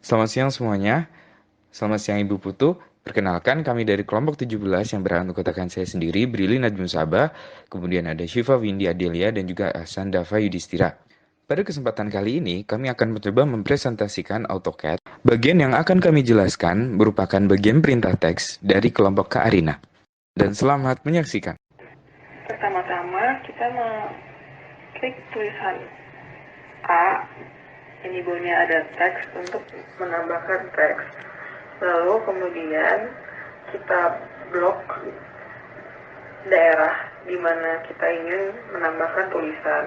Selamat siang semuanya. Selamat siang Ibu Putu. Perkenalkan kami dari kelompok 17 yang beranggotakan saya sendiri, Brili Najmun Sabah, kemudian ada Syifa Windy Adelia dan juga Ahsan Dava Yudhistira. Pada kesempatan kali ini, kami akan mencoba mempresentasikan AutoCAD. Bagian yang akan kami jelaskan merupakan bagian perintah teks dari kelompok Kak Arina. Dan selamat menyaksikan. Pertama-tama kita klik tulisan A, ini bawahnya ada teks untuk menambahkan teks. Lalu kemudian kita blok daerah di mana kita ingin menambahkan tulisan.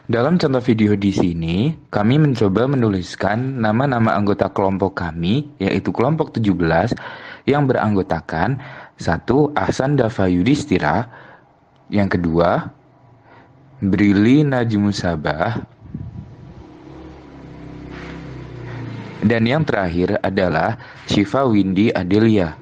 Dalam contoh video di sini, kami mencoba menuliskan nama-nama anggota kelompok kami, yaitu kelompok 17, yang beranggotakan satu Ahsan Dava Yudhistira, yang kedua Brili Najmus Sabah, dan yang terakhir adalah Syifa Windy Adelia.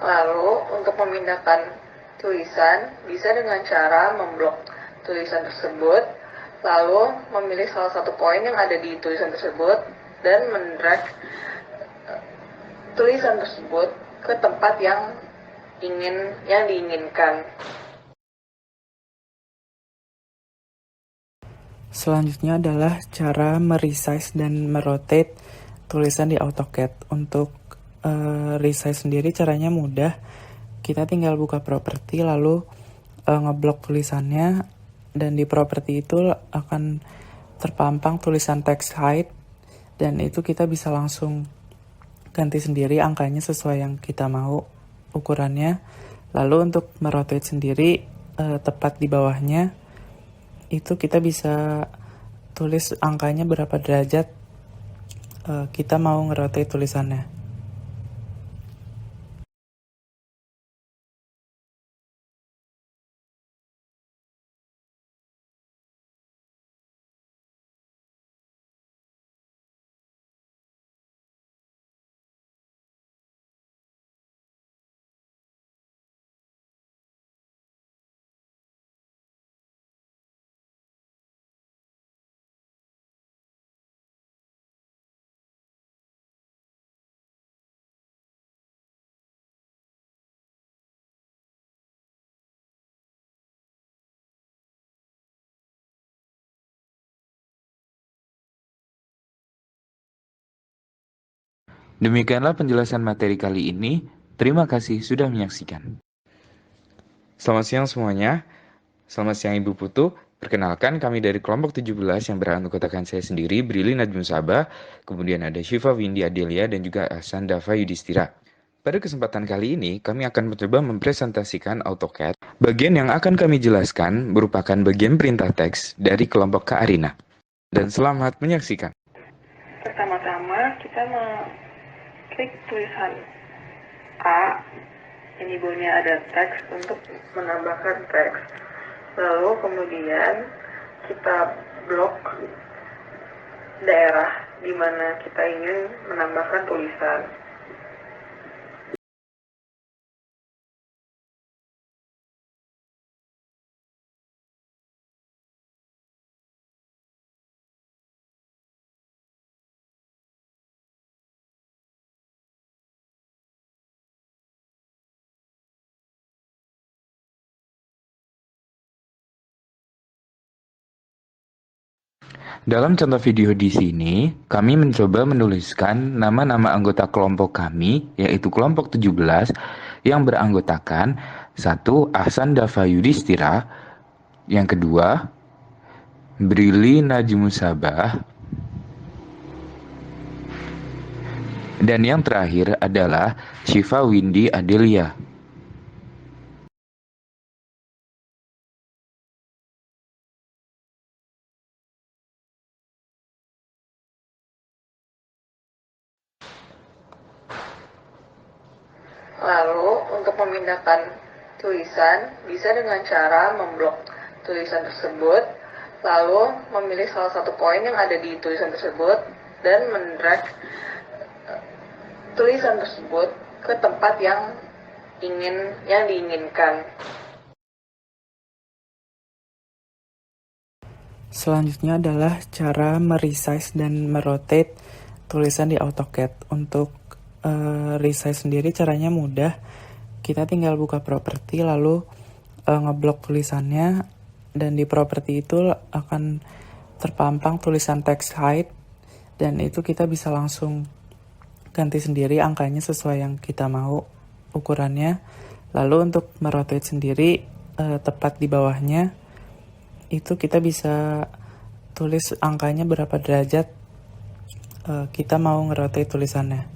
Lalu untuk memindahkan tulisan bisa dengan cara memblok tulisan tersebut, lalu memilih salah satu poin yang ada di tulisan tersebut dan mendrag tulisan tersebut ke tempat yang diinginkan. Selanjutnya adalah cara meresize dan merotate tulisan di AutoCAD. Untuk resize sendiri caranya mudah. Kita tinggal buka properti lalu ngeblok tulisannya, dan di properti itu akan terpampang tulisan text height, dan itu kita bisa langsung ganti sendiri angkanya sesuai yang kita mau ukurannya. Lalu untuk merotate sendiri, tepat di bawahnya itu kita bisa tulis angkanya berapa derajat kita mau ngerotate tulisannya. Demikianlah penjelasan materi kali ini. Terima kasih sudah menyaksikan. Selamat siang semuanya. Selamat siang Ibu Putu. Perkenalkan kami dari kelompok 17 yang beranggotakan saya sendiri, Brili Najmun Sabah, kemudian ada Syifa Windy Adelia dan juga Ahsan Dava Yudhistira. Pada kesempatan kali ini, kami akan mencoba mempresentasikan AutoCAD. Bagian yang akan kami jelaskan merupakan bagian perintah teks dari kelompok Kak Arina. Dan selamat menyaksikan. Pertama-tama kita klik tulisan A, ini bawahnya ada teks untuk menambahkan teks. Lalu kemudian kita blok daerah di mana kita ingin menambahkan tulisan. Dalam contoh video di sini, kami mencoba menuliskan nama-nama anggota kelompok kami, yaitu kelompok 17, yang beranggotakan satu Ahsan Dava Yudhistira, yang kedua Brili Najmus Sabah, dan yang terakhir adalah Syifa Windy Adelia. Lalu, untuk memindahkan tulisan, bisa dengan cara memblok tulisan tersebut, lalu memilih salah satu poin yang ada di tulisan tersebut, dan mendrag tulisan tersebut ke tempat yang diinginkan. Selanjutnya adalah cara meresize dan merotate tulisan di AutoCAD. Untuk resize sendiri caranya mudah. Kita tinggal buka properti lalu ngeblok tulisannya, dan di properti itu akan terpampang tulisan text height, dan itu kita bisa langsung ganti sendiri angkanya sesuai yang kita mau ukurannya. Lalu untuk merotate sendiri tepat di bawahnya itu kita bisa tulis angkanya berapa derajat kita mau ngerotate tulisannya.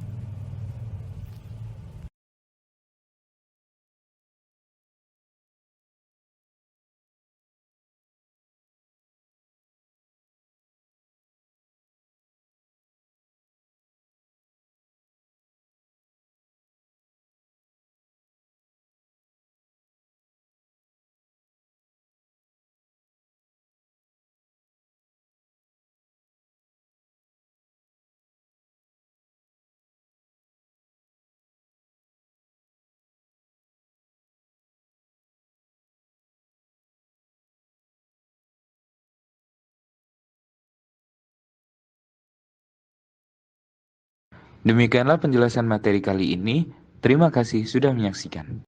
Demikianlah penjelasan materi kali ini. Terima kasih sudah menyaksikan.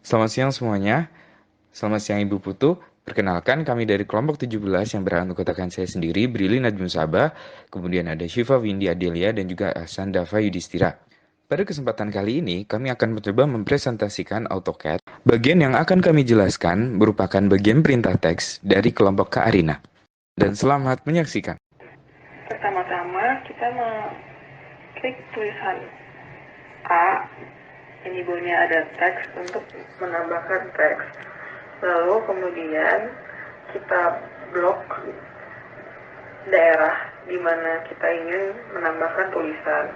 Selamat siang semuanya. Selamat siang Ibu Putu. Perkenalkan kami dari kelompok 17 yang beranggotakan saya sendiri, Brili Najmun Sabah, kemudian ada Syifa Windy Adelia dan juga Ahsan Dava Yudhistira. Pada kesempatan kali ini, kami akan mencoba mempresentasikan AutoCAD. Bagian yang akan kami jelaskan merupakan bagian perintah teks dari kelompok Kak Arina. Dan selamat menyaksikan. Pertama-tama kita klik tulisan A, ini bawahnya ada teks untuk menambahkan teks. Lalu kemudian kita blok daerah di mana kita ingin menambahkan tulisan.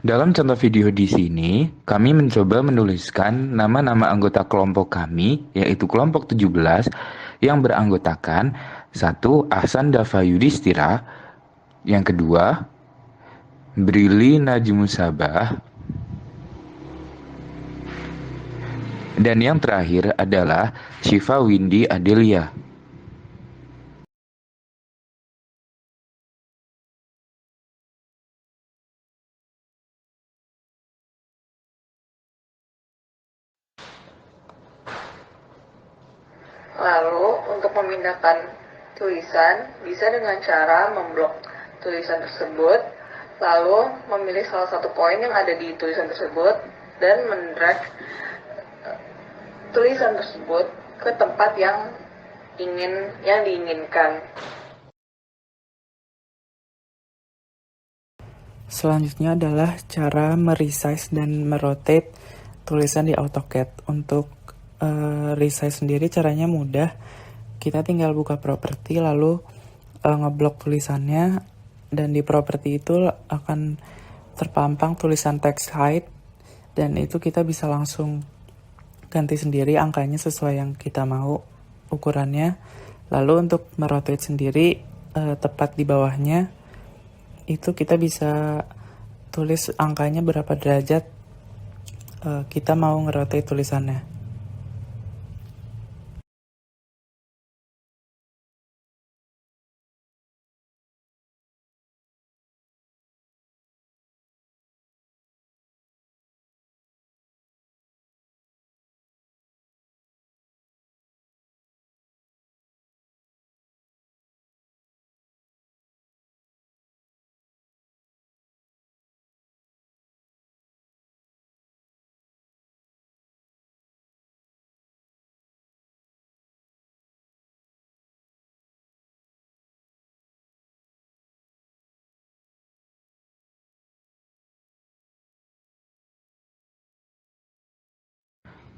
Dalam contoh video di sini, kami mencoba menuliskan nama-nama anggota kelompok kami, yaitu kelompok 17, yang beranggotakan 1. Ahsan Dava Yudhistira, yang kedua, Brili Najmus Sabah, dan yang terakhir adalah Syifa Windy Adelia. Lalu, untuk memindahkan tulisan, bisa dengan cara memblok tulisan tersebut, lalu memilih salah satu poin yang ada di tulisan tersebut, dan mendrag tulisan tersebut ke tempat yang diinginkan. Selanjutnya adalah cara meresize dan merotate tulisan di AutoCAD. Untuk resize sendiri caranya mudah. Kita tinggal buka properti lalu ngeblok tulisannya, dan di properti itu akan terpampang tulisan text height, dan itu kita bisa langsung ganti sendiri angkanya sesuai yang kita mau ukurannya. Lalu untuk merotate sendiri tepat di bawahnya itu kita bisa tulis angkanya berapa derajat kita mau ngerotate tulisannya.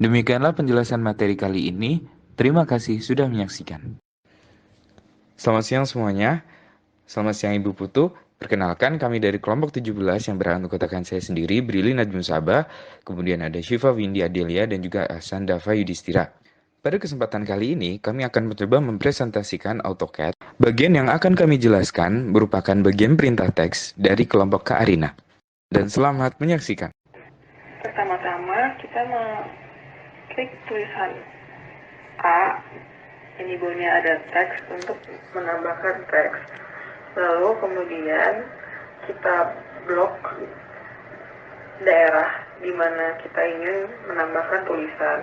Demikianlah penjelasan materi kali ini. Terima kasih sudah menyaksikan. Selamat siang semuanya. Selamat siang Ibu Putu. Perkenalkan kami dari kelompok 17 yang beranggotakan saya sendiri, Brili Najmun Sabah, kemudian ada Syifa Windy Adelia dan juga Ahsan Dava Yudhistira. Pada kesempatan kali ini, kami akan mencoba mempresentasikan AutoCAD. Bagian yang akan kami jelaskan merupakan bagian perintah teks dari kelompok Kak Arina. Dan selamat menyaksikan. Pertama-tama kita klik tulisan A, ini bawahnya ada teks untuk menambahkan teks. Lalu kemudian kita blok daerah di mana kita ingin menambahkan tulisan.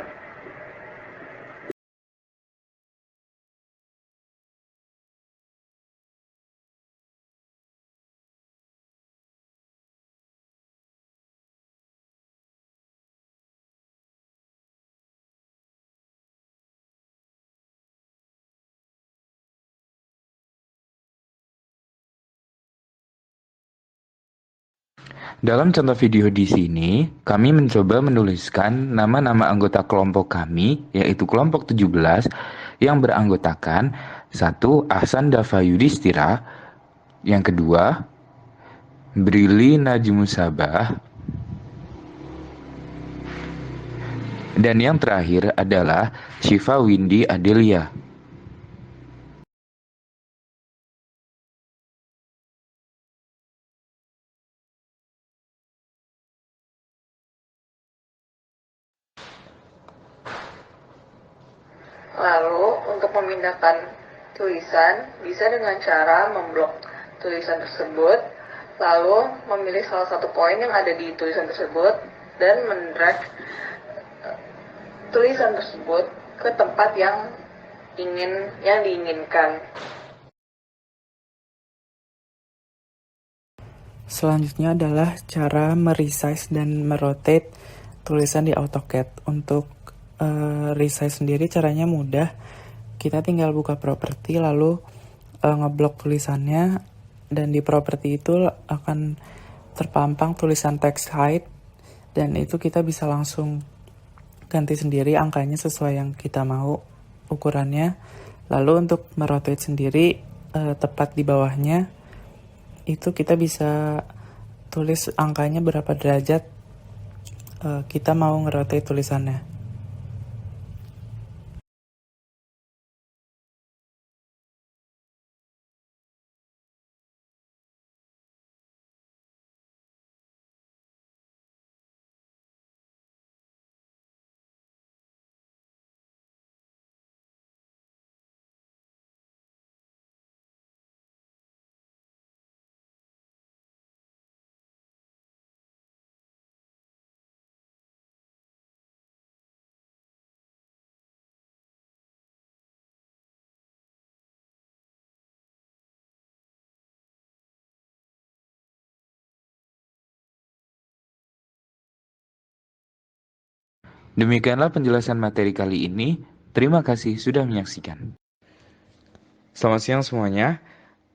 Dalam contoh video di sini, kami mencoba menuliskan nama-nama anggota kelompok kami, yaitu kelompok 17, yang beranggotakan 1. Ahsan Dava Yudhistira, yang kedua, Brili Najmun Sabah, dan yang terakhir adalah Syifa Windy Adelia. Lalu untuk memindahkan tulisan bisa dengan cara memblok tulisan tersebut, lalu memilih salah satu poin yang ada di tulisan tersebut dan mendrag tulisan tersebut ke tempat yang diinginkan. Selanjutnya adalah cara meresize dan merotate tulisan di AutoCAD. Untuk resize sendiri caranya mudah. Kita tinggal buka properti lalu ngeblok tulisannya, dan di properti itu akan terpampang tulisan text height, dan itu kita bisa langsung ganti sendiri angkanya sesuai yang kita mau ukurannya. Lalu untuk merotate sendiri tepat di bawahnya itu kita bisa tulis angkanya berapa derajat kita mau ngerotate tulisannya. Demikianlah penjelasan materi kali ini. Terima kasih sudah menyaksikan. Selamat siang semuanya.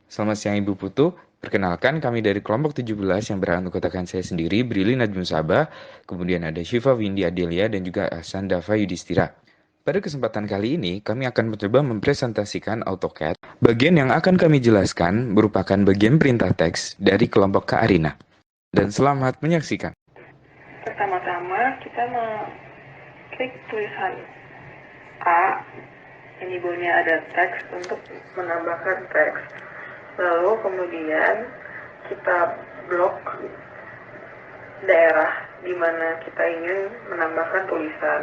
Selamat siang Ibu Putu. Perkenalkan kami dari kelompok 17 yang beranggotakan saya sendiri, Brili Najmun Sabah, kemudian ada Syifa Windy Adelia dan juga Ahsan Dava Yudhistira. Pada kesempatan kali ini, kami akan mencoba mempresentasikan AutoCAD. Bagian yang akan kami jelaskan merupakan bagian perintah teks dari kelompok Kak Arina. Dan selamat menyaksikan. Pertama-tama kita klik tulisan A, ini bawahnya ada teks untuk menambahkan teks. Lalu kemudian kita blok daerah di mana kita ingin menambahkan tulisan.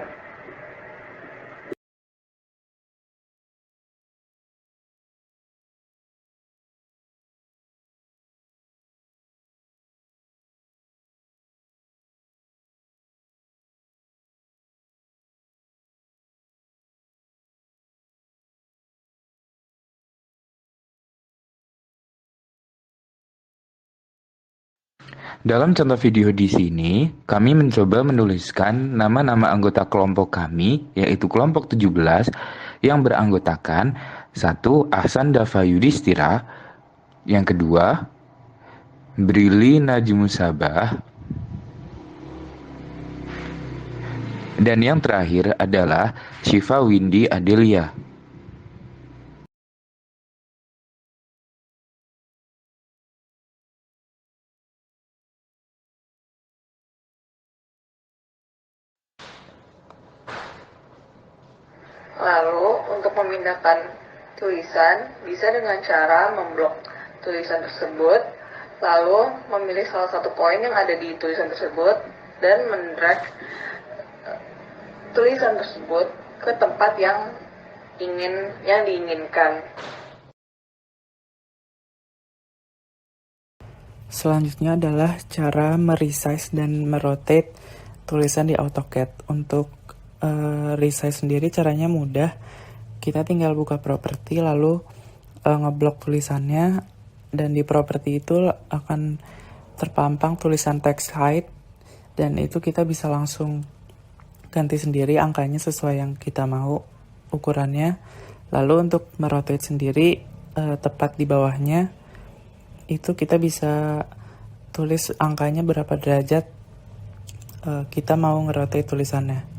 Dalam contoh video di sini, kami mencoba menuliskan nama-nama anggota kelompok kami, yaitu kelompok 17, yang beranggotakan 1. Ahsan Dava Yudhistira, yang kedua, Brili Najmun Sabah, Dan yang terakhir adalah Syifa Windy Adelia. Lalu, untuk memindahkan tulisan, bisa dengan cara memblok tulisan tersebut, lalu memilih salah satu poin yang ada di tulisan tersebut, dan mendrag tulisan tersebut ke tempat yang diinginkan. Selanjutnya adalah cara meresize dan merotate tulisan di AutoCAD. Untuk resize sendiri caranya mudah. Kita tinggal buka properti lalu ngeblok tulisannya, dan di properti itu akan terpampang tulisan text height, dan itu kita bisa langsung ganti sendiri angkanya sesuai yang kita mau ukurannya. Lalu untuk merotate sendiri tepat di bawahnya itu kita bisa tulis angkanya berapa derajat kita mau ngerotate tulisannya.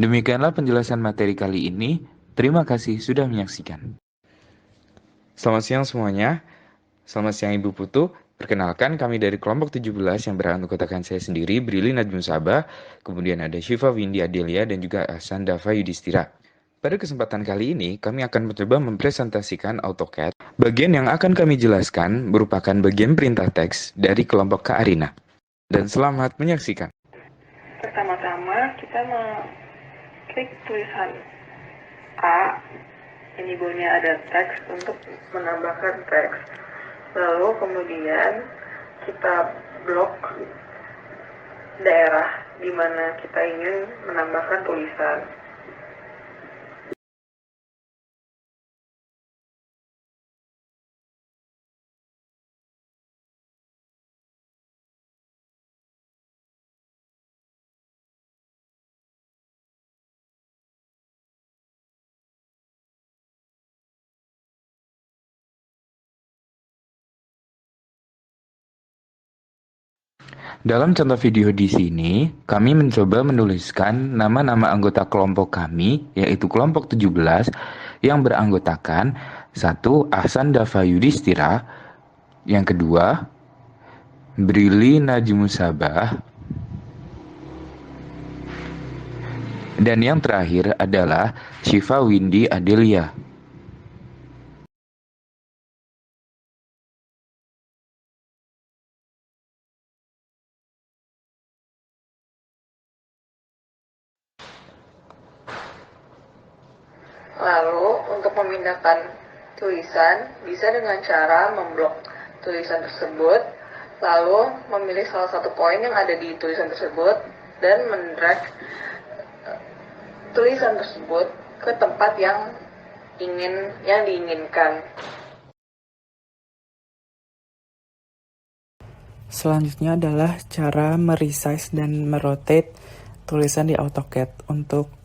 Demikianlah penjelasan materi kali ini. Terima kasih sudah menyaksikan. Selamat siang semuanya. Selamat siang Ibu Putu. Perkenalkan kami dari kelompok 17 yang beranggotakan saya sendiri, Brili Najmun Sabah, kemudian ada Syifa Windy Adelia dan juga Ahsan Dava Yudhistira. Pada kesempatan kali ini, kami akan mencoba mempresentasikan AutoCAD. Bagian yang akan kami jelaskan merupakan bagian perintah teks dari kelompok Kak Arina. Dan selamat menyaksikan. Pertama-tama kita klik tulisan A, ini bawahnya ada teks untuk menambahkan teks. Lalu kemudian kita blok daerah di mana kita ingin menambahkan tulisan. Dalam contoh video di sini, kami mencoba menuliskan nama-nama anggota kelompok kami, yaitu kelompok 17, yang beranggotakan 1. Ahsan Dava Yudhistira, yang kedua, Brili Najmun Sabah, dan yang terakhir adalah Syifa Windy Adelia. Lalu, untuk memindahkan tulisan, bisa dengan cara memblok tulisan tersebut, lalu memilih salah satu poin yang ada di tulisan tersebut, dan mendrag tulisan tersebut ke tempat yang diinginkan. Selanjutnya adalah cara meresize dan merotate tulisan di AutoCAD. Untuk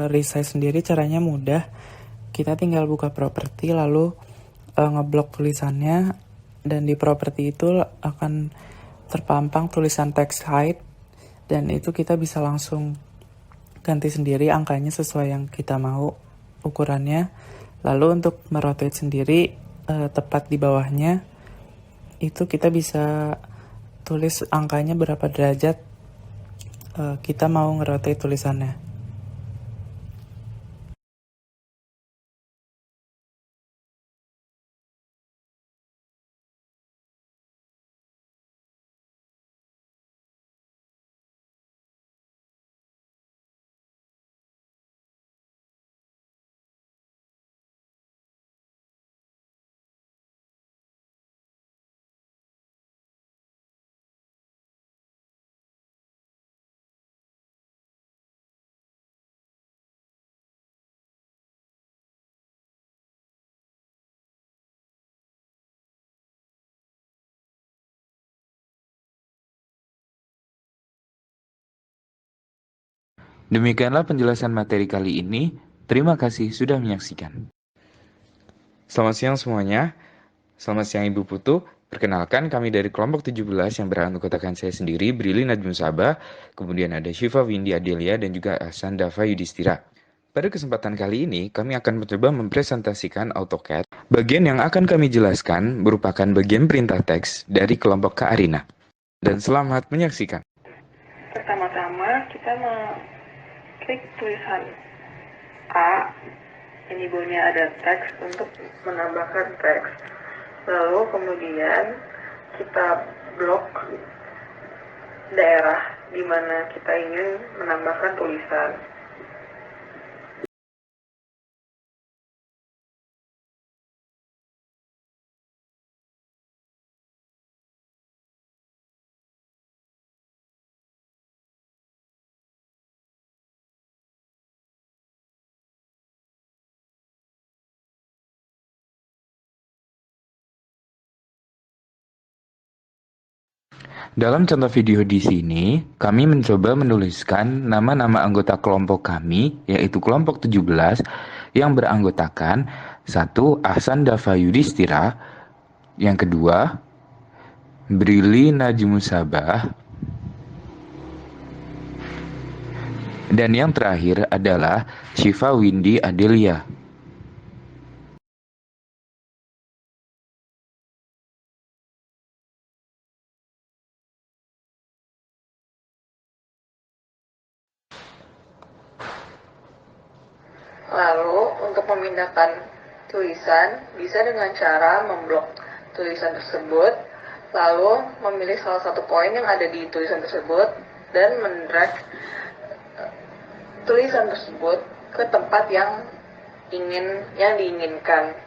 resize sendiri caranya mudah. Kita tinggal buka properti lalu ngeblok tulisannya, dan di properti itu akan terpampang tulisan text height, dan itu kita bisa langsung ganti sendiri angkanya sesuai yang kita mau ukurannya. Lalu untuk merotate sendiri tepat di bawahnya itu kita bisa tulis angkanya berapa derajat kita mau ngerotate tulisannya. Demikianlah penjelasan materi kali ini. Terima kasih sudah menyaksikan. Selamat siang semuanya. Selamat siang Ibu Putu. Perkenalkan kami dari kelompok 17 yang beranggotakan saya sendiri, Brili Najmun Sabah, kemudian ada Syifa Windy Adelia dan juga Ahsan Dava Yudhistira. Pada kesempatan kali ini, kami akan mencoba mempresentasikan AutoCAD. Bagian yang akan kami jelaskan merupakan bagian perintah teks dari kelompok Kak Arina. Dan selamat menyaksikan. Pertama-tama kita klik tulisan A, ini bawahnya ada teks untuk menambahkan teks. Lalu kemudian kita blok daerah di mana kita ingin menambahkan tulisan. Dalam contoh video di sini, kami mencoba menuliskan nama-nama anggota kelompok kami, yaitu kelompok 17, yang beranggotakan 1. Ahsan Dava Yudhistira, yang kedua, Brili Najmun Sabah, dan yang terakhir adalah Syifa Windy Adelia. Lalu untuk memindahkan tulisan bisa dengan cara memblok tulisan tersebut, lalu memilih salah satu poin yang ada di tulisan tersebut dan mendrag tulisan tersebut ke tempat yang diinginkan.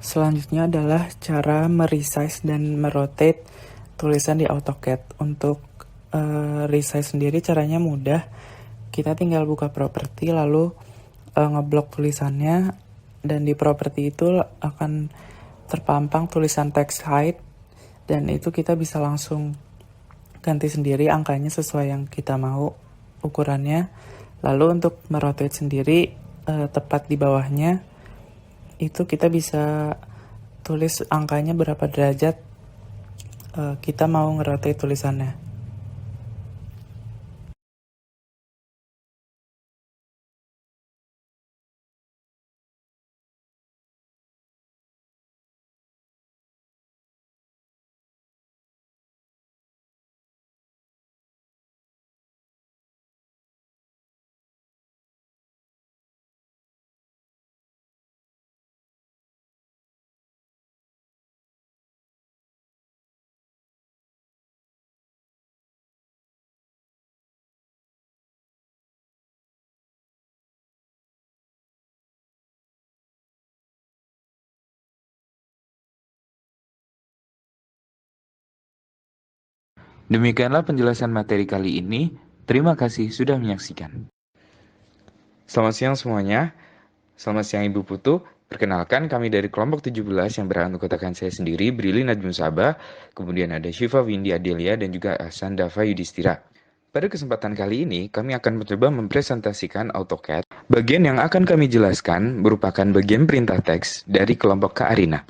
Selanjutnya adalah cara meresize dan merotate tulisan di AutoCAD. Untuk resize sendiri caranya mudah. Kita tinggal buka properti lalu ngeblok tulisannya, dan di properti itu akan terpampang tulisan text height, dan itu kita bisa langsung ganti sendiri angkanya sesuai yang kita mau ukurannya. Lalu untuk merotate sendiri tepat di bawahnya itu kita bisa tulis angkanya berapa derajat kita mau ngerotate tulisannya. Demikianlah penjelasan materi kali ini. Terima kasih sudah menyaksikan. Selamat siang semuanya. Selamat siang Ibu Putu. Perkenalkan kami dari kelompok 17 yang beranggotakan saya sendiri, Brili Najmun Sabah, kemudian ada Syifa Windy Adelia dan juga Ahsan Dava Yudhistira. Pada kesempatan kali ini, kami akan mencoba mempresentasikan AutoCAD. Bagian yang akan kami jelaskan merupakan bagian perintah teks dari kelompok Kak Arina.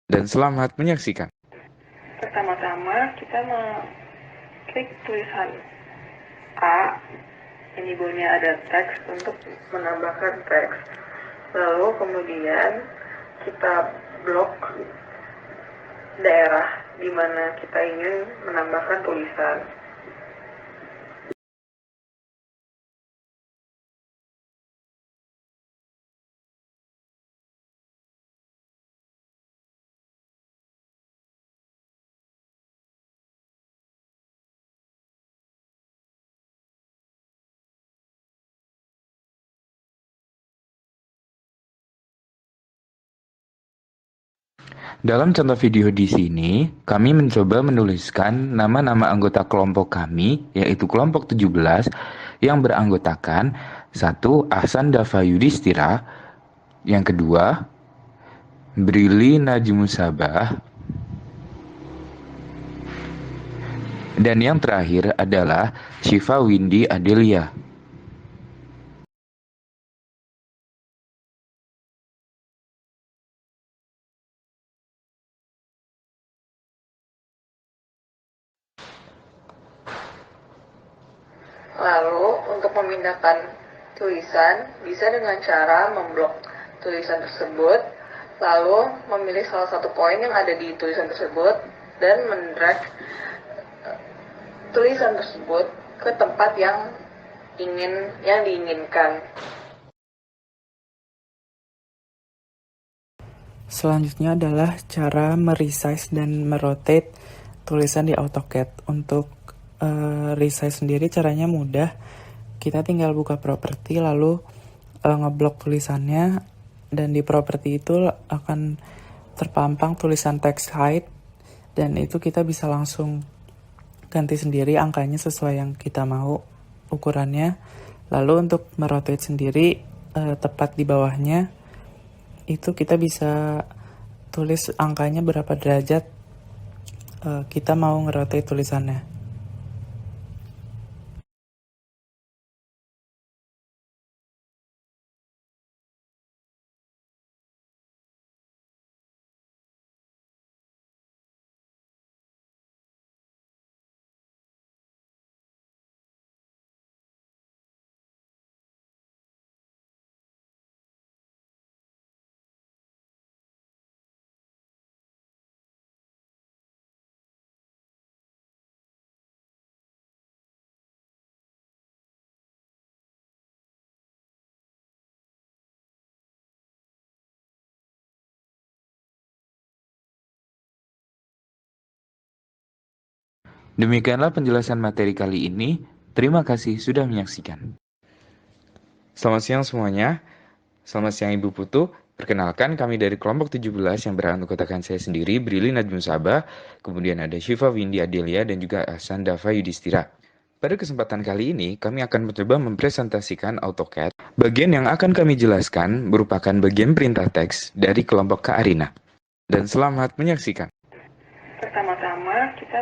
Dan selamat menyaksikan. Pertama-tama kita klik tulisan A, ini bawahnya ada teks untuk menambahkan teks. Lalu kemudian kita blok daerah di mana kita ingin menambahkan tulisan. Dalam contoh video di sini, kami mencoba menuliskan nama-nama anggota kelompok kami, yaitu kelompok 17, yang beranggotakan 1. Ahsan Dava Yudhistira, yang kedua, Brili Najmun Sabah, Dan yang terakhir adalah Syifa Windy Adelia. Lalu, untuk memindahkan tulisan, bisa dengan cara memblok tulisan tersebut, lalu memilih salah satu poin yang ada di tulisan tersebut, dan mendrag tulisan tersebut ke tempat yang diinginkan. Selanjutnya adalah cara meresize dan merotate tulisan di AutoCAD. Untuk resize sendiri caranya mudah. Kita tinggal buka properti lalu ngeblok tulisannya, dan di properti itu akan terpampang tulisan text height, dan itu kita bisa langsung ganti sendiri angkanya sesuai yang kita mau ukurannya. Lalu untuk merotate sendiri tepat di bawahnya itu kita bisa tulis angkanya berapa derajat kita mau ngerotate tulisannya. Demikianlah penjelasan materi kali ini. Terima kasih sudah menyaksikan. Selamat siang semuanya. Selamat siang Ibu Putu. Perkenalkan kami dari kelompok 17 yang beranggotakan saya sendiri, Brili Najmun Sabah, kemudian ada Syifa Windy Adelia dan juga Ahsan Dava Yudhistira. Pada kesempatan kali ini, kami akan mencoba mempresentasikan AutoCAD. Bagian yang akan kami jelaskan merupakan bagian perintah teks dari kelompok Kak Arina. Dan selamat menyaksikan. Pertama-tama kita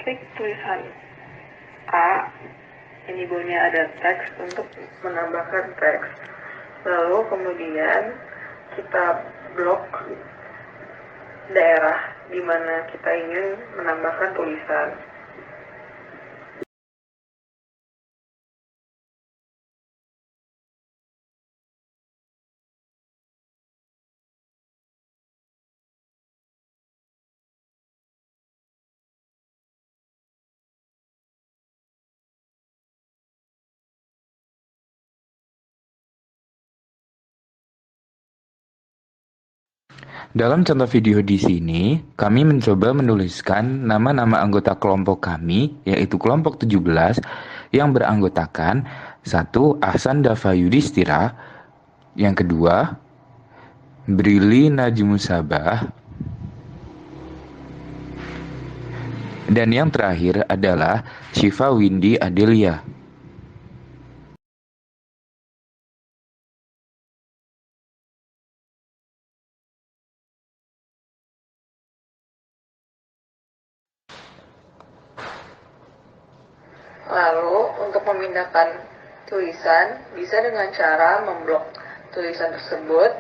klik tulisan A, ini bawahnya ada teks untuk menambahkan teks. Lalu kemudian kita blok daerah di mana kita ingin menambahkan tulisan. Dalam contoh video di sini, kami mencoba menuliskan nama-nama anggota kelompok kami, yaitu kelompok 17, yang beranggotakan 1. Ahsan Dava Yudhistira, yang kedua, Brili Najmun Sabah, dan yang terakhir adalah Syifa Windy Adelia. Lalu, untuk memindahkan tulisan, bisa dengan cara memblok tulisan tersebut,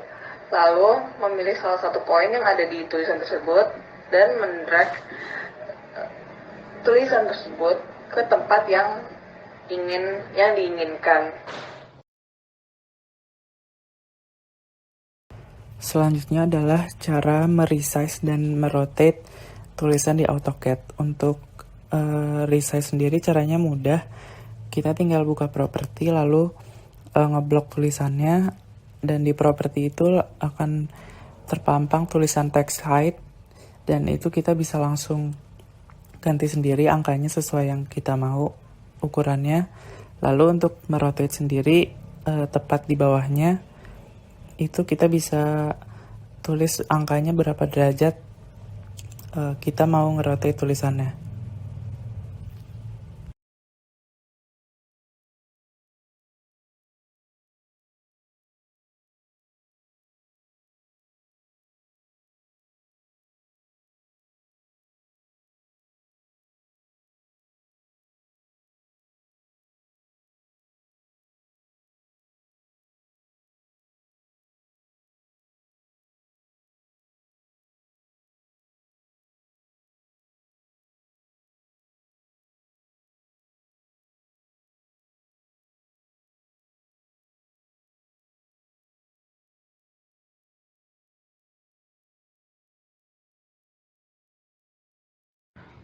lalu memilih salah satu poin yang ada di tulisan tersebut, dan mendrag tulisan tersebut ke tempat yang diinginkan. Selanjutnya adalah cara meresize dan merotate tulisan di AutoCAD. Untuk resize sendiri caranya mudah. Kita tinggal buka properti lalu ngeblok tulisannya, dan di properti itu akan terpampang tulisan text height, dan itu kita bisa langsung ganti sendiri angkanya sesuai yang kita mau ukurannya. Lalu untuk merotate sendiri tepat di bawahnya itu kita bisa tulis angkanya berapa derajat kita mau ngerotate tulisannya.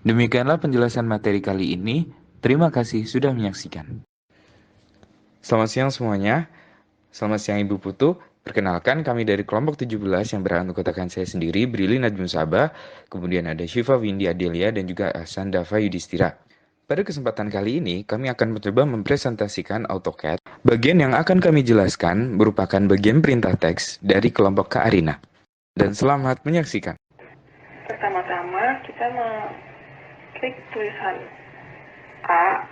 Demikianlah penjelasan materi kali ini. Terima kasih sudah menyaksikan. Selamat siang semuanya. Selamat siang Ibu Putu. Perkenalkan kami dari kelompok 17 yang beranggotakan saya sendiri, Brili Najmun Sabah, kemudian ada Syifa Windy Adelia dan juga Ahsan Dava Yudhistira. Pada kesempatan kali ini, kami akan mencoba mempresentasikan AutoCAD. Bagian yang akan kami jelaskan merupakan bagian perintah teks dari kelompok Kak Arina. Dan selamat menyaksikan. Pertama-tama kita klik tulisan A,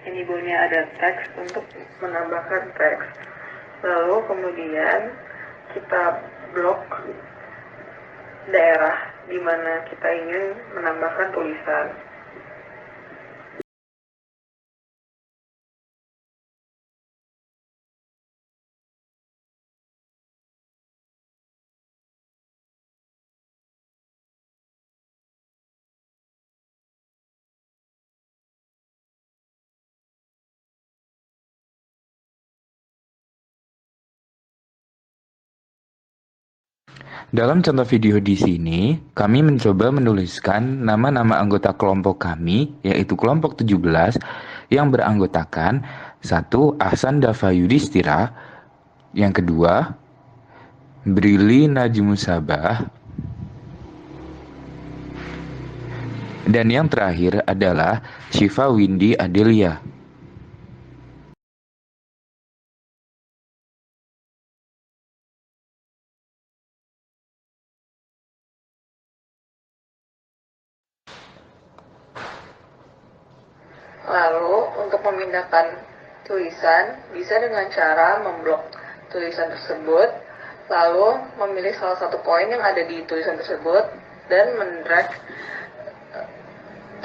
ini bawahnya ada teks untuk menambahkan teks. Lalu kemudian kita blok daerah di mana kita ingin menambahkan tulisan. Dalam contoh video di sini, kami mencoba menuliskan nama-nama anggota kelompok kami, yaitu kelompok 17, yang beranggotakan 1. Ahsan Dava Yudhistira, yang kedua, Brili Najmun Sabah, dan yang terakhir adalah Syifa Windy Adelia. Lalu untuk memindahkan tulisan bisa dengan cara memblok tulisan tersebut, lalu memilih salah satu poin yang ada di tulisan tersebut dan mendrag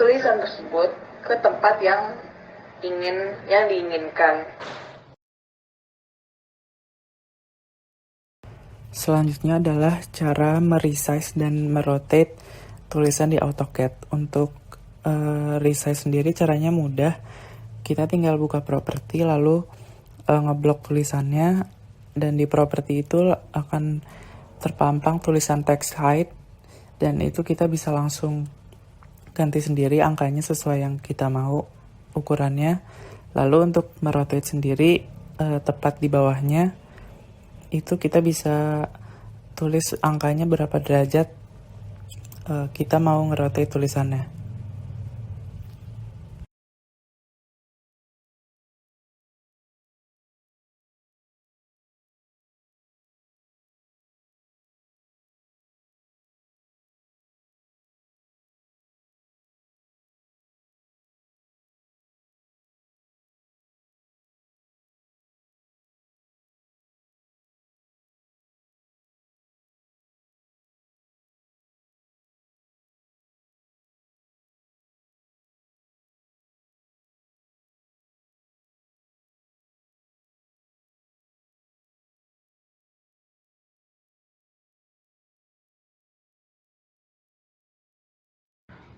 tulisan tersebut ke tempat yang diinginkan. Selanjutnya adalah cara meresize dan merotate tulisan di AutoCAD. Untuk resize sendiri caranya mudah. Kita tinggal buka properti lalu ngeblok tulisannya, dan di properti itu akan terpampang tulisan text height, dan itu kita bisa langsung ganti sendiri angkanya sesuai yang kita mau ukurannya. Lalu untuk merotate sendiri tepat di bawahnya itu kita bisa tulis angkanya berapa derajat kita mau ngerotate tulisannya.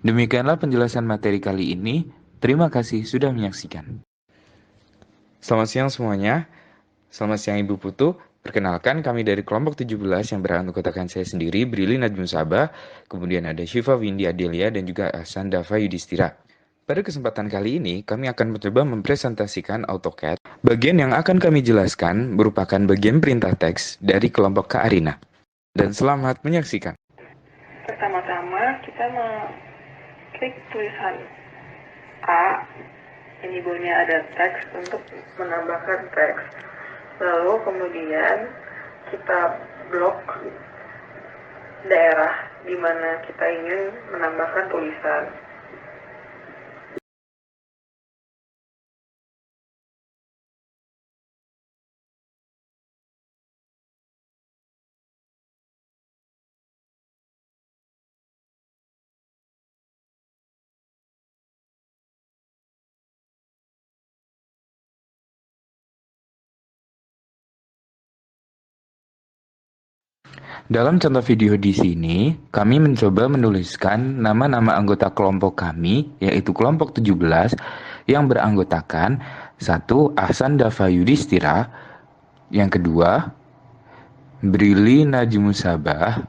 Demikianlah penjelasan materi kali ini. Terima kasih sudah menyaksikan. Selamat siang semuanya. Selamat siang Ibu Putu. Perkenalkan kami dari kelompok 17 yang beranggotakan saya sendiri, Brili Najmun Sabah, kemudian ada Syifa Windy Adelia dan juga Ahsan Dava Yudhistira. Pada kesempatan kali ini, kami akan mencoba mempresentasikan AutoCAD. Bagian yang akan kami jelaskan merupakan bagian perintah teks dari kelompok Kak Arina. Dan selamat menyaksikan. Pertama-tama kita klik tulisan A, ini bawahnya ada teks untuk menambahkan teks. Lalu kemudian kita blok daerah di mana kita ingin menambahkan tulisan. Dalam contoh video di sini, kami mencoba menuliskan nama-nama anggota kelompok kami, yaitu kelompok 17, yang beranggotakan 1. Ahsan Dava Yudhistira, yang kedua, Brili Najmun Sabah,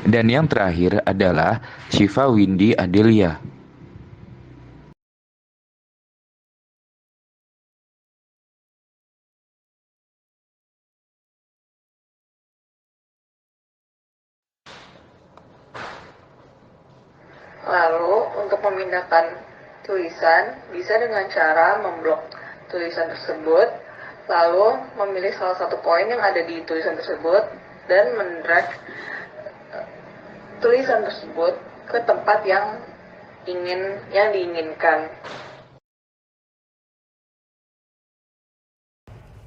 Dan yang terakhir adalah Syifa Windy Adelia. Lalu, untuk memindahkan tulisan, bisa dengan cara memblok tulisan tersebut, lalu memilih salah satu poin yang ada di tulisan tersebut, dan mendrag tulisan tersebut ke tempat yang diinginkan.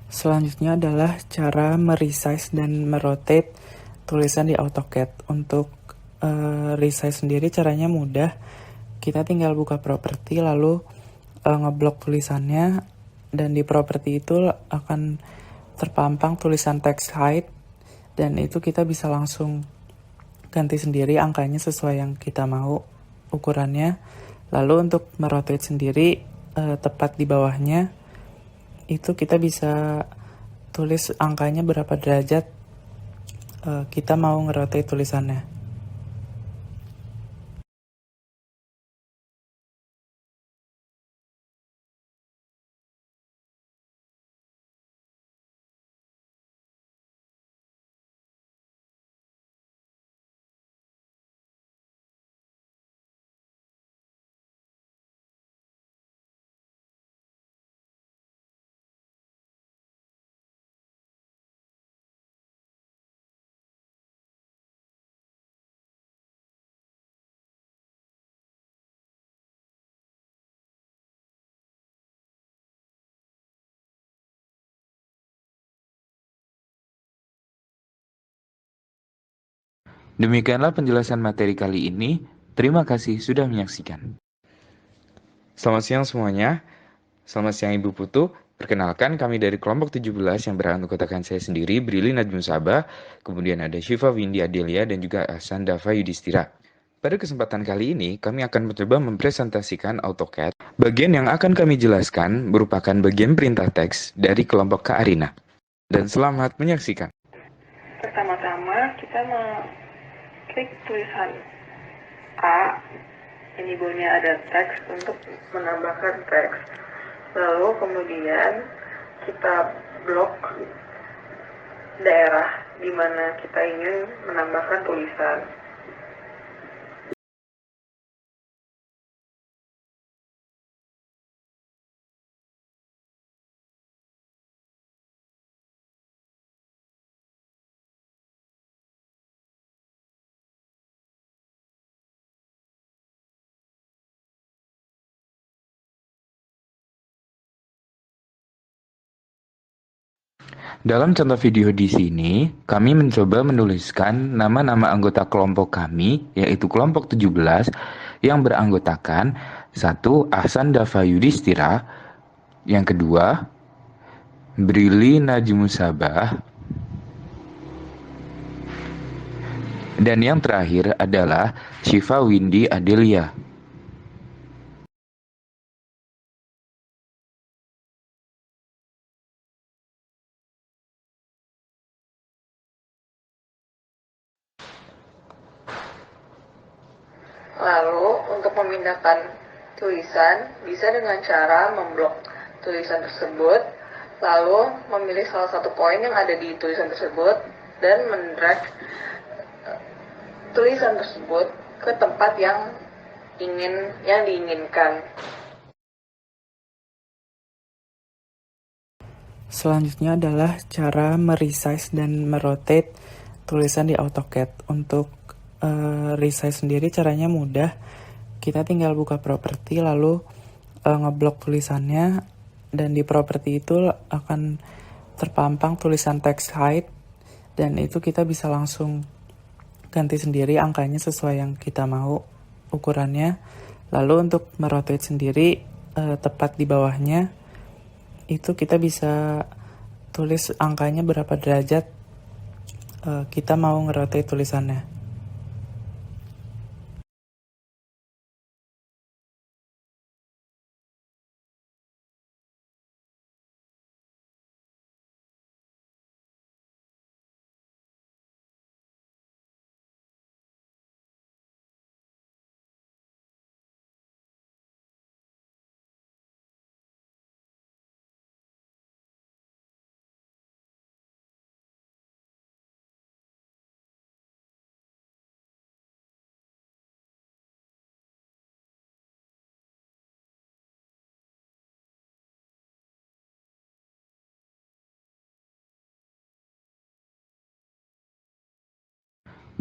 Selanjutnya adalah cara meresize dan merotate tulisan di AutoCAD. Untuk resize sendiri caranya mudah. Kita tinggal buka properti lalu ngeblok tulisannya, dan di properti itu akan terpampang tulisan text height, dan itu kita bisa langsung ganti sendiri angkanya sesuai yang kita mau ukurannya. Lalu untuk merotate sendiri tepat di bawahnya itu kita bisa tulis angkanya berapa derajat kita mau ngerotate tulisannya. Demikianlah penjelasan materi kali ini. Terima kasih sudah menyaksikan. Selamat siang semuanya. Selamat siang Ibu Putu. Perkenalkan kami dari kelompok 17 yang beranggotakan saya sendiri, Brili Najmun Sabah, kemudian ada Syifa Windy Adelia dan juga Ahsan Dava Yudhistira. Pada kesempatan kali ini, kami akan mencoba mempresentasikan AutoCAD. Bagian yang akan kami jelaskan merupakan bagian perintah teks dari kelompok Kak Arina. Dan selamat menyaksikan. Pertama-tama kita klik tulisan A, ini bawahnya ada teks untuk menambahkan teks. Lalu kemudian kita blok daerah di mana kita ingin menambahkan tulisan. Dalam contoh video di sini, kami mencoba menuliskan nama-nama anggota kelompok kami, yaitu kelompok 17, yang beranggotakan 1. Ahsan Dava Yudhistira, yang kedua, Brili Najmun Sabah, dan yang terakhir adalah Syifa Windy Adelia. Lalu, untuk memindahkan tulisan, bisa dengan cara memblok tulisan tersebut, lalu memilih salah satu poin yang ada di tulisan tersebut, dan mendrag tulisan tersebut ke tempat yang diinginkan. Selanjutnya adalah cara meresize dan merotate tulisan di AutoCAD. Untuk resize sendiri caranya mudah. Kita tinggal buka properti lalu ngeblok tulisannya, dan di properti itu akan terpampang tulisan text height, dan itu kita bisa langsung ganti sendiri angkanya sesuai yang kita mau ukurannya. Lalu untuk merotate sendiri tepat di bawahnya itu kita bisa tulis angkanya berapa derajat kita mau ngerotate tulisannya.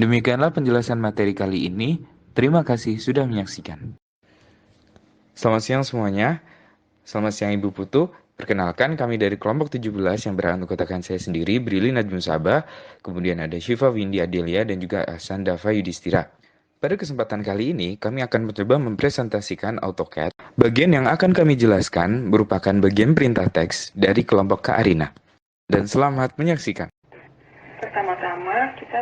Demikianlah penjelasan materi kali ini. Terima kasih sudah menyaksikan. Selamat siang semuanya. Selamat siang Ibu Putu. Perkenalkan kami dari kelompok 17 yang beranggotakan saya sendiri, Brili Najmun Sabah, kemudian ada Syifa Windy Adelia dan juga Ahsan Dava Yudhistira. Pada kesempatan kali ini, kami akan mencoba mempresentasikan AutoCAD. Bagian yang akan kami jelaskan merupakan bagian perintah teks dari kelompok Kak Arina. Dan selamat menyaksikan. Pertama-tama kita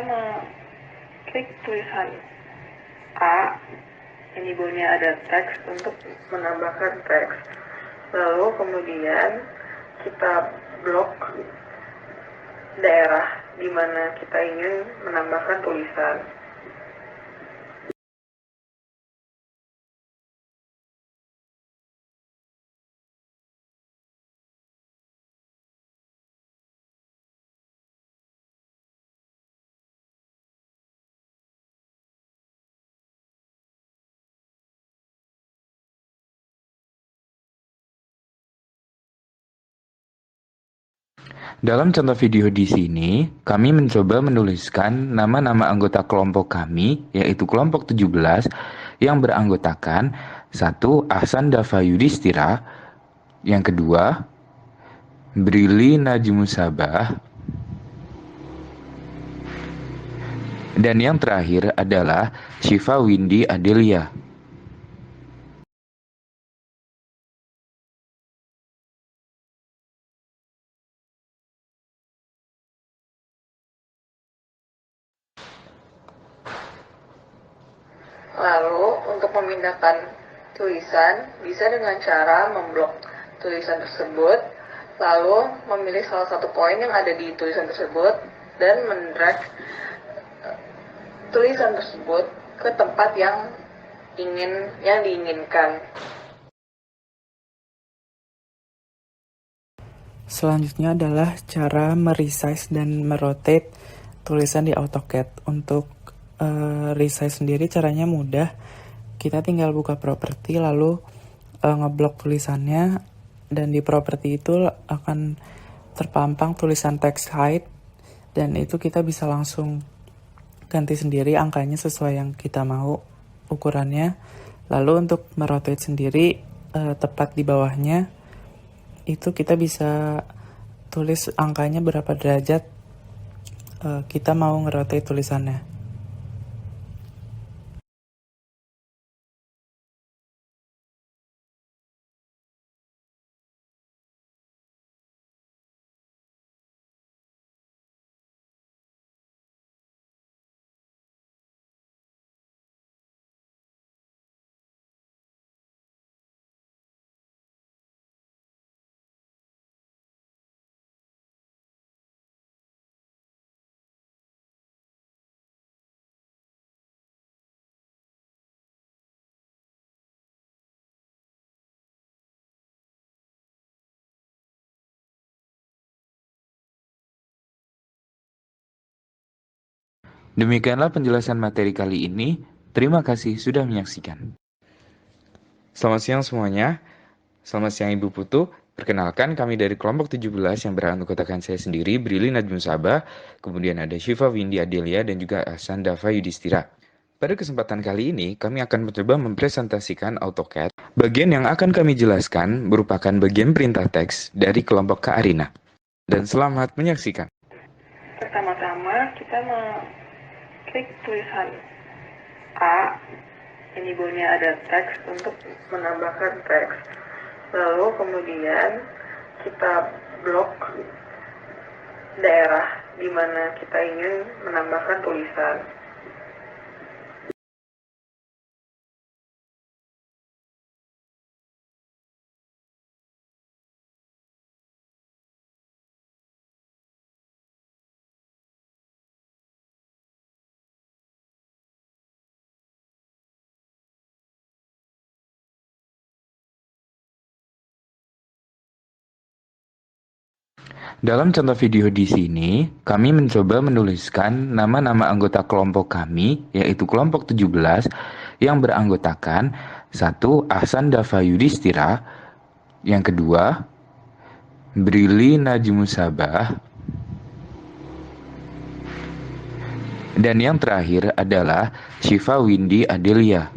klik tulisan A, yang di bawahnya ada teks untuk menambahkan teks. Lalu kemudian kita blok daerah di mana kita ingin menambahkan tulisan. Dalam contoh video di sini, kami mencoba menuliskan nama-nama anggota kelompok kami, yaitu kelompok 17, yang beranggotakan 1. Ahsan Dava Yudhistira, yang kedua, Brili Najmun Sabah, dan yang terakhir adalah Syifa Windy Adelia. Lalu untuk memindahkan tulisan bisa dengan cara memblok tulisan tersebut, lalu memilih salah satu poin yang ada di tulisan tersebut dan mendrag tulisan tersebut ke tempat yang diinginkan. Selanjutnya adalah cara meresize dan merotate tulisan di AutoCAD. Untuk resize sendiri caranya mudah. Kita tinggal buka properti lalu ngeblok tulisannya, dan di properti itu akan terpampang tulisan text height, dan itu kita bisa langsung ganti sendiri angkanya sesuai yang kita mau ukurannya. Lalu untuk merotate sendiri tepat di bawahnya itu kita bisa tulis angkanya berapa derajat kita mau ngerotate tulisannya. Demikianlah penjelasan materi kali ini. Terima kasih sudah menyaksikan. Selamat siang semuanya. Selamat siang Ibu Putu. Perkenalkan kami dari kelompok 17 yang beranggotakan saya sendiri, Brili Najmun Sabah, kemudian ada Syifa Windy Adelia dan juga Ahsan Dava Yudhistira. Pada kesempatan kali ini, kami akan mencoba mempresentasikan AutoCAD. Bagian yang akan kami jelaskan merupakan bagian perintah teks dari kelompok Kak Arina. Dan selamat menyaksikan. Pertama-tama kita klik tulisan A, yang di bawahnya ada teks untuk menambahkan teks. Lalu kemudian kita blok daerah di mana kita ingin menambahkan tulisan. Dalam contoh video di sini, kami mencoba menuliskan nama-nama anggota kelompok kami, yaitu kelompok 17, yang beranggotakan 1. Ahsan Dava Yudhistira, yang kedua, Brili Najmun Sabah, Dan yang terakhir adalah Syifa Windy Adelia.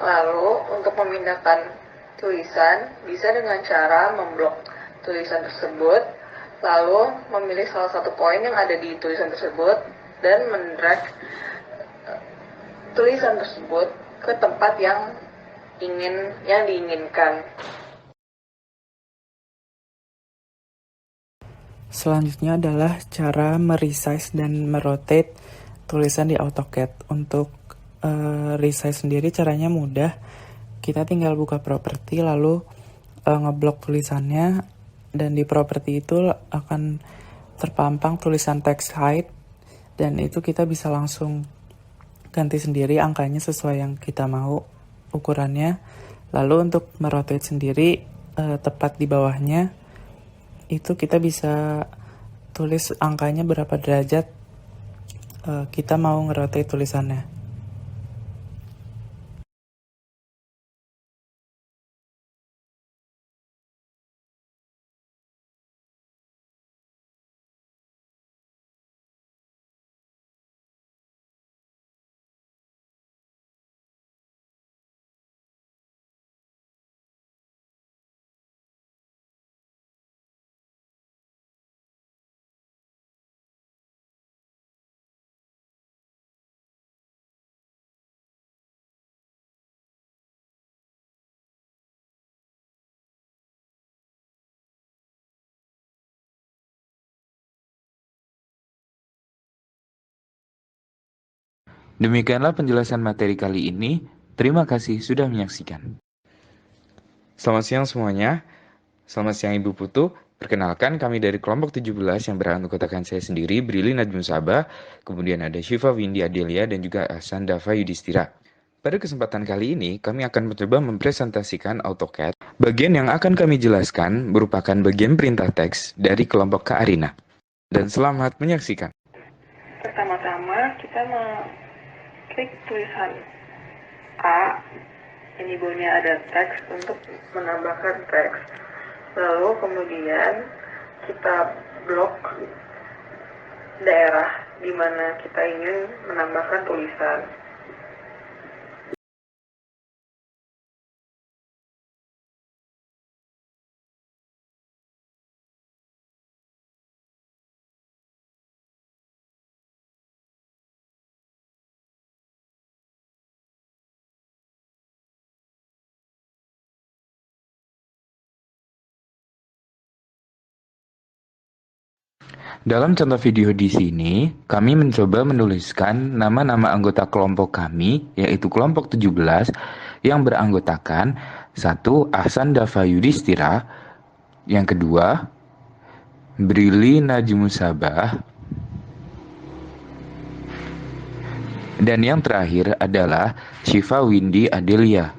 Lalu, untuk memindahkan tulisan, bisa dengan cara memblok tulisan tersebut, lalu memilih salah satu poin yang ada di tulisan tersebut, dan mendrag tulisan tersebut ke tempat yang diinginkan. Selanjutnya adalah cara meresize dan merotate tulisan di AutoCAD. Untuk resize sendiri caranya mudah. Kita tinggal buka properti lalu ngeblok tulisannya, dan di properti itu akan terpampang tulisan text height, dan itu kita bisa langsung ganti sendiri angkanya sesuai yang kita mau ukurannya. Lalu untuk merotate sendiri tepat di bawahnya itu kita bisa tulis angkanya berapa derajat kita mau ngerotate tulisannya. Demikianlah penjelasan materi kali ini. Terima kasih sudah menyaksikan. Selamat siang semuanya. Selamat siang Ibu Putu. Perkenalkan kami dari kelompok 17 yang beranggotakan saya sendiri, Brili Najmun Sabah, kemudian ada Syifa Windy Adelia dan juga Ahsan Dava Yudhistira. Pada kesempatan kali ini, kami akan mencoba mempresentasikan AutoCAD. Bagian yang akan kami jelaskan merupakan bagian perintah teks dari kelompok Kak Arina. Dan selamat menyaksikan. Pertama-tama kita klik tulisan A, ini bawahnya ada teks untuk menambahkan teks. Lalu kemudian kita blok daerah di mana kita ingin menambahkan tulisan. Dalam contoh video di sini, kami mencoba menuliskan nama-nama anggota kelompok kami, yaitu kelompok 17, yang beranggotakan 1. Ahsan Dava Yudhistira, yang kedua, Brili Najmun Sabah, dan yang terakhir adalah Syifa Windy Adelia.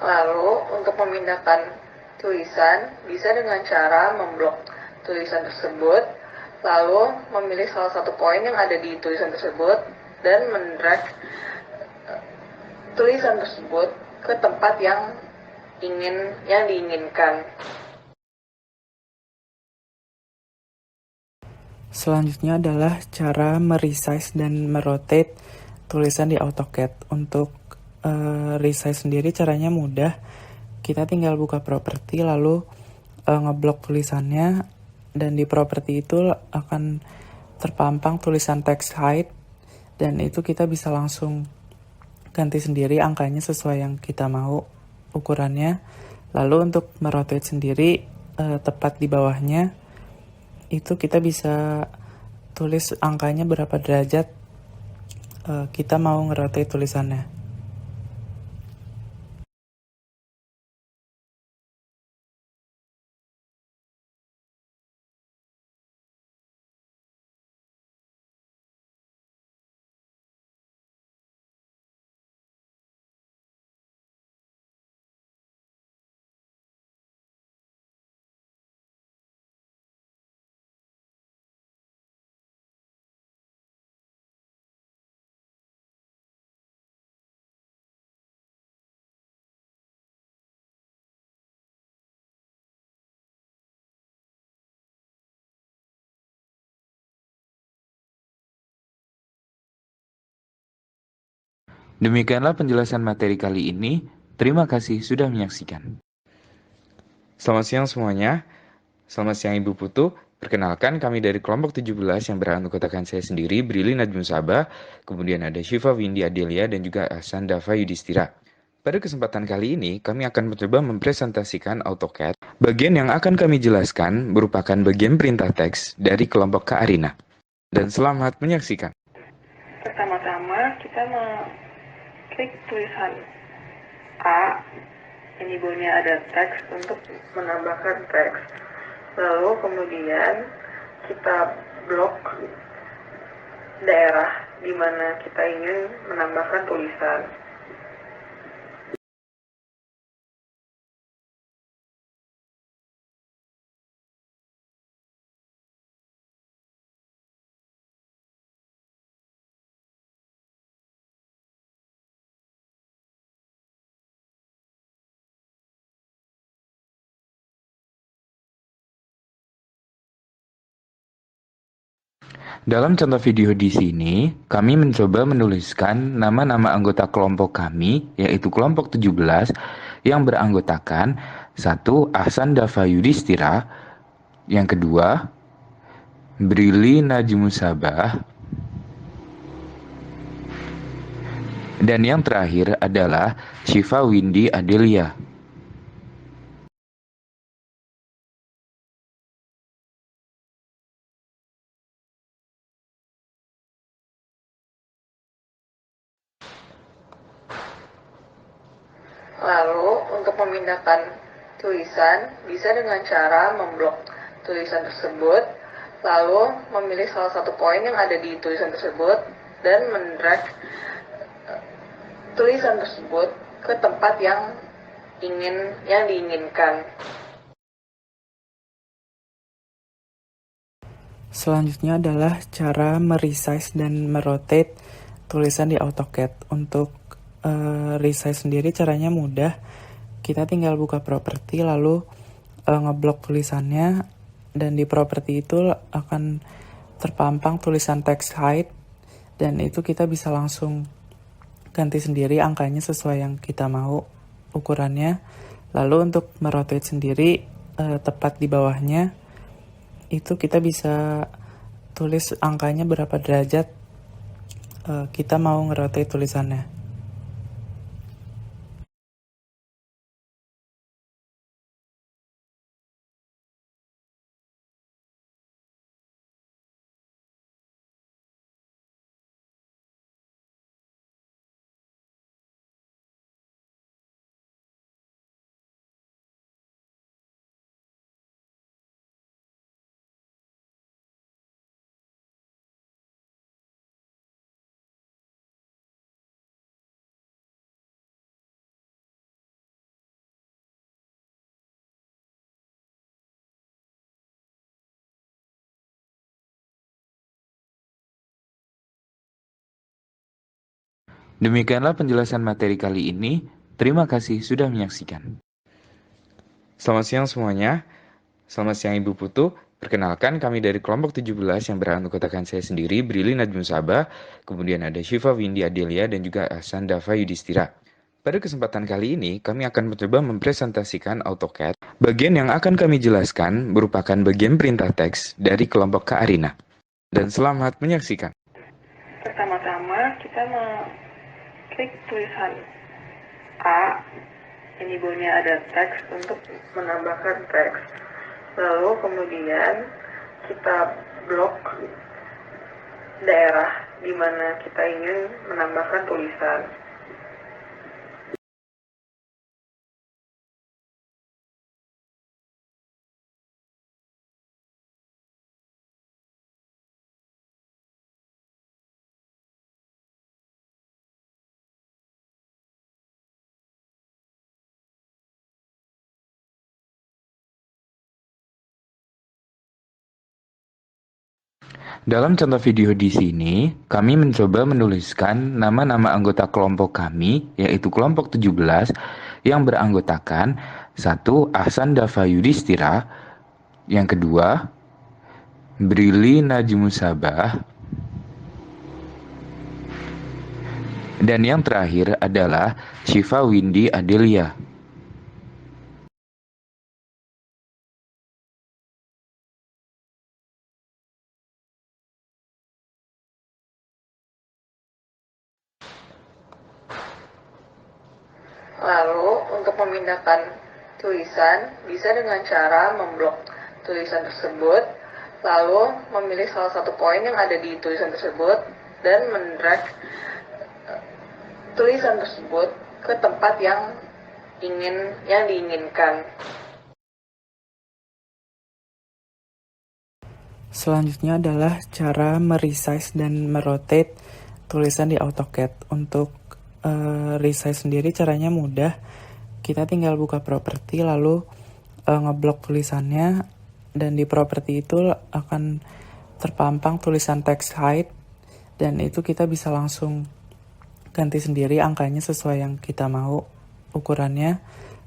Lalu, untuk memindahkan tulisan, bisa dengan cara memblok tulisan tersebut, lalu memilih salah satu poin yang ada di tulisan tersebut, dan mendrag tulisan tersebut ke tempat yang diinginkan. Selanjutnya adalah cara meresize dan merotate tulisan di AutoCAD. Untuk resize sendiri caranya mudah. Kita tinggal buka properti lalu ngeblok tulisannya, dan di properti itu akan terpampang tulisan text height, dan itu kita bisa langsung ganti sendiri angkanya sesuai yang kita mau ukurannya. Lalu untuk merotate sendiri tepat di bawahnya itu kita bisa tulis angkanya berapa derajat kita mau ngerotate tulisannya. Demikianlah penjelasan materi kali ini. Terima kasih sudah menyaksikan. Selamat siang semuanya. Selamat siang Ibu Putu. Perkenalkan kami dari kelompok 17 yang beranggotakan saya sendiri, Brili Najmun Sabah, kemudian ada Syifa Windy Adelia dan juga Ahsan Dava Yudhistira. Pada kesempatan kali ini, kami akan mencoba mempresentasikan AutoCAD. Bagian yang akan kami jelaskan merupakan bagian perintah teks dari kelompok Kak Arina. Dan selamat menyaksikan. Pertama-tama kita klik tulisan A, ini bawahnya ada teks untuk menambahkan teks. Lalu kemudian kita blok daerah di mana kita ingin menambahkan tulisan. Dalam contoh video di sini, kami mencoba menuliskan nama-nama anggota kelompok kami, yaitu kelompok 17, yang beranggotakan 1. Ahsan Dava Yudhistira, yang kedua, Brili Najmun Sabah, dan yang terakhir adalah Syifa Windy Adelia. Lalu untuk memindahkan tulisan bisa dengan cara memblok tulisan tersebut, lalu memilih salah satu poin yang ada di tulisan tersebut dan mendrag tulisan tersebut ke tempat yang diinginkan. Selanjutnya adalah cara meresize dan merotate tulisan di AutoCAD. Untuk resize sendiri caranya mudah. Kita tinggal buka properti lalu ngeblok tulisannya, dan di properti itu akan terpampang tulisan text height, dan itu kita bisa langsung ganti sendiri angkanya sesuai yang kita mau ukurannya. Lalu untuk merotate sendiri tepat di bawahnya itu kita bisa tulis angkanya berapa derajat kita mau ngerotate tulisannya. Demikianlah penjelasan materi kali ini. Terima kasih sudah menyaksikan. Selamat siang semuanya. Selamat siang Ibu Putu. Perkenalkan kami dari kelompok 17 yang beranggotakan saya sendiri, Brili Najmun Sabah, kemudian ada Syifa Windy Adelia dan juga Ahsan Dava Yudhistira. Pada kesempatan kali ini, kami akan mencoba mempresentasikan AutoCAD. Bagian yang akan kami jelaskan merupakan bagian perintah teks dari kelompok Kak Arina. Dan selamat menyaksikan. Pertama-tama kita klik tulisan A, ini bawahnya ada teks untuk menambahkan teks. Lalu kemudian kita blok daerah di mana kita ingin menambahkan tulisan. Dalam contoh video di sini, kami mencoba menuliskan nama-nama anggota kelompok kami, yaitu kelompok 17, yang beranggotakan 1. Ahsan Dava Yudhistira, yang kedua, Brili Najmun Sabah, Dan yang terakhir adalah Syifa Windy Adelia. Lalu, untuk memindahkan tulisan, bisa dengan cara memblok tulisan tersebut, lalu memilih salah satu poin yang ada di tulisan tersebut, dan mendrag tulisan tersebut ke tempat yang diinginkan. Selanjutnya adalah cara meresize dan merotate tulisan di AutoCAD. Untuk resize sendiri caranya mudah. Kita tinggal buka properti lalu ngeblok tulisannya, dan di properti itu akan terpampang tulisan text height, dan itu kita bisa langsung ganti sendiri angkanya sesuai yang kita mau ukurannya.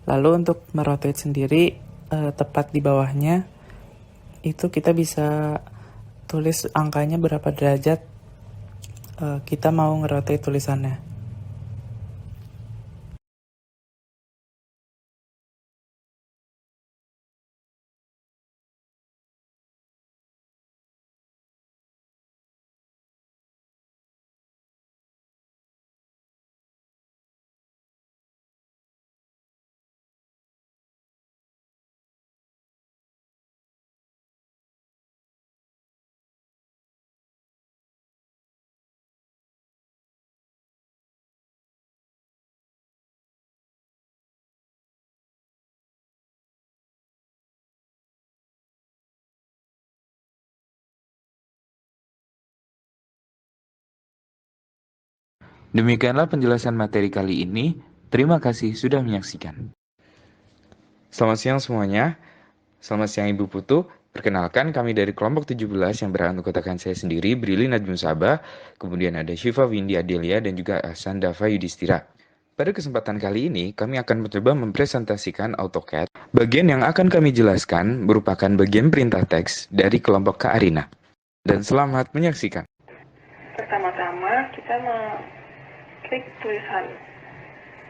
Lalu untuk merotate sendiri tepat di bawahnya itu kita bisa tulis angkanya berapa derajat kita mau ngerotate tulisannya. Demikianlah penjelasan materi kali ini. Terima kasih sudah menyaksikan. Selamat siang semuanya. Selamat siang Ibu Putu. Perkenalkan kami dari kelompok 17 yang beranggotakan saya sendiri, Brili Najmun Sabah, kemudian ada Syifa Windy Adelia dan juga Ahsan Dava Yudhistira. Pada kesempatan kali ini, kami akan mencoba mempresentasikan AutoCAD. Bagian yang akan kami jelaskan merupakan bagian perintah teks dari kelompok Kak Arina. Dan selamat menyaksikan. Pertama-tama kita klik tulisan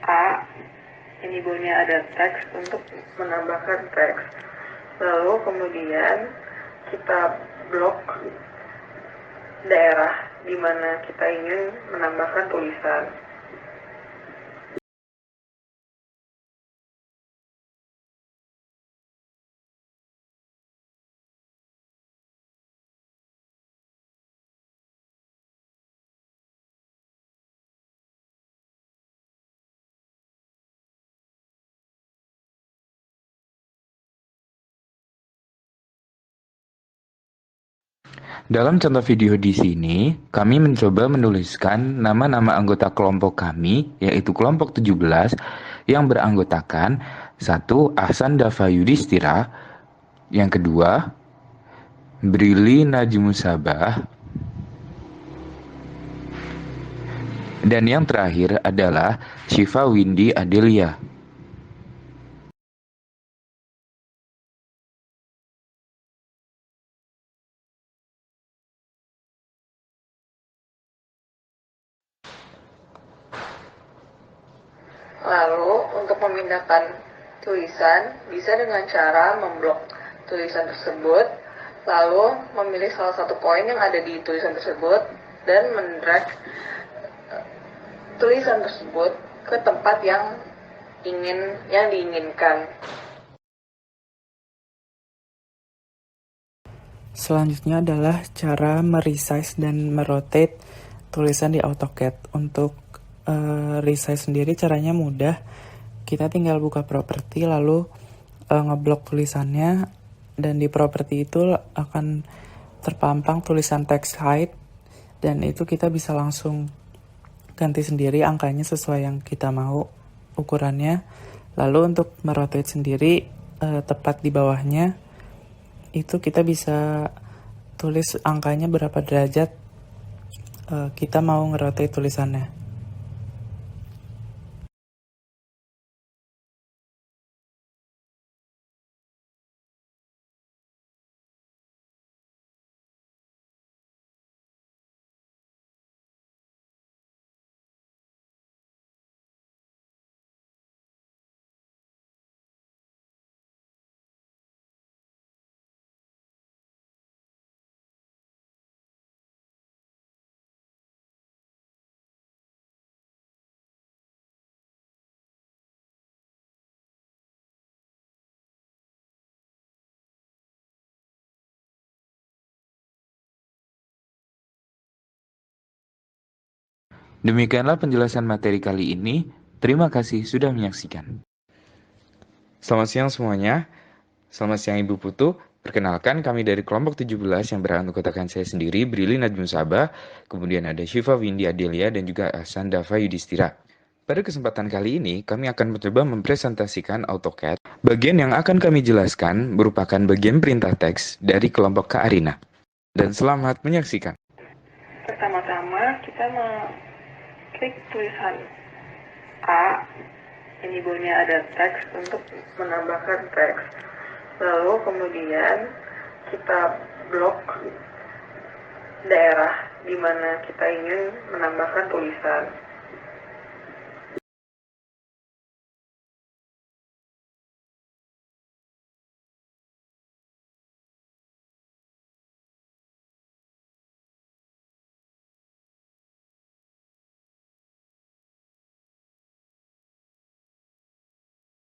A, ini bawahnya ada teks untuk menambahkan teks. Lalu kemudian kita blok daerah di mana kita ingin menambahkan tulisan. Dalam contoh video di sini, kami mencoba menuliskan nama-nama anggota kelompok kami, yaitu kelompok 17, yang beranggotakan 1. Ahsan Dava Yudhistira, yang kedua, Brili Najmun Sabah, dan yang terakhir adalah Syifa Windy Adelia. Lalu, untuk memindahkan tulisan, bisa dengan cara memblok tulisan tersebut, lalu memilih salah satu poin yang ada di tulisan tersebut, dan mendrag tulisan tersebut ke tempat yang diinginkan. Selanjutnya adalah cara meresize dan merotate tulisan di AutoCAD. Untuk resize sendiri caranya mudah. Kita tinggal buka properti lalu ngeblok tulisannya, dan di properti itu akan terpampang tulisan text height, dan itu kita bisa langsung ganti sendiri angkanya sesuai yang kita mau ukurannya. Lalu untuk merotate sendiri tepat di bawahnya itu kita bisa tulis angkanya berapa derajat kita mau ngerotate tulisannya. Demikianlah penjelasan materi kali ini. Terima kasih sudah menyaksikan. Selamat siang semuanya. Selamat siang Ibu Putu. Perkenalkan kami dari kelompok 17 yang beranggotakan saya sendiri, Brili Najmun Sabah, kemudian ada Syifa Windy Adelia dan juga Ahsan Dava Yudhistira. Pada kesempatan kali ini, kami akan mencoba mempresentasikan AutoCAD. Bagian yang akan kami jelaskan merupakan bagian perintah teks dari kelompok Kak Arina. Dan selamat menyaksikan. Pertama-tama kita klik tulisan A, ini bawahnya ada teks untuk menambahkan teks. Lalu kemudian kita blok daerah di mana kita ingin menambahkan tulisan.